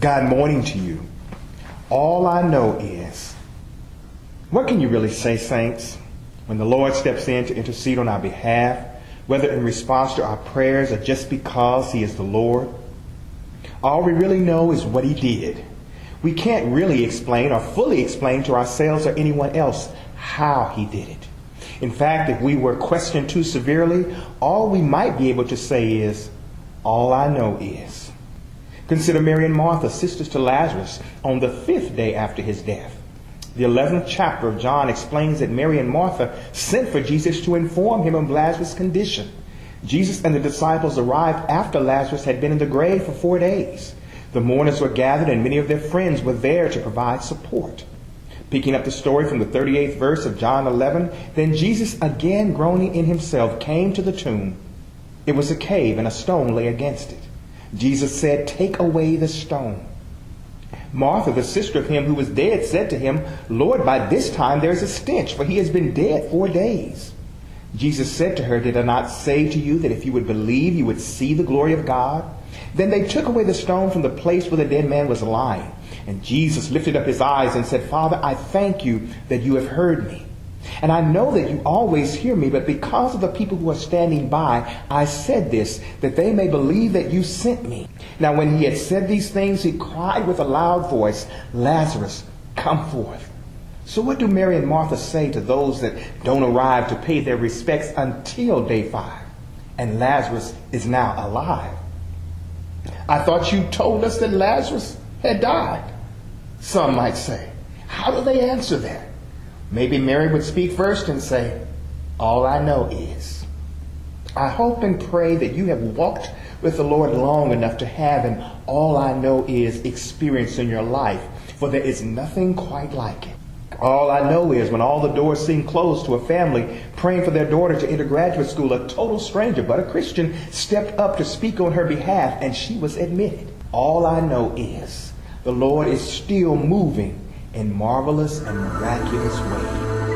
God morning to you. All I know is, what can you really say, saints, when the Lord steps in to intercede on our behalf, whether in response to our prayers or just because he is the Lord? All we really know is what he did. We can't really explain or fully explain to ourselves or anyone else how he did it. In fact, if we were questioned too severely, all we might be able to say is, all I know is. Consider Mary and Martha, sisters to Lazarus, on the 5th day after his death. The 11th chapter of John explains that Mary and Martha sent for Jesus to inform him of Lazarus' condition. Jesus and the disciples arrived after Lazarus had been in the grave for 4 days. The mourners were gathered and many of their friends were there to provide support. Picking up the story from the 38th verse of John 11, then Jesus, again groaning in himself, came to the tomb. It was a cave and a stone lay against it. Jesus said, "Take away the stone." Martha, the sister of him who was dead, said to him, "Lord, by this time there is a stench, for he has been dead 4 days." Jesus said to her, "Did I not say to you that if you would believe, you would see the glory of God?" Then they took away the stone from the place where the dead man was lying. And Jesus lifted up his eyes and said, "Father, I thank you that you have heard me. And I know that you always hear me, but because of the people who are standing by, I said this, that they may believe that you sent me." Now when he had said these things, he cried with a loud voice, "Lazarus, come forth." So what do Mary and Martha say to those that don't arrive to pay their respects until day 5, and Lazarus is now alive? "I thought you told us that Lazarus had died," some might say. How do they answer that? Maybe Mary would speak first and say, "All I know is." I hope and pray that you have walked with the Lord long enough to have an "all I know is" experience in your life, for there is nothing quite like it. All I know is when all the doors seem closed to a family praying for their daughter to enter graduate school, a total stranger but a Christian stepped up to speak on her behalf and she was admitted. All I know is the Lord is still moving in marvelous and miraculous ways.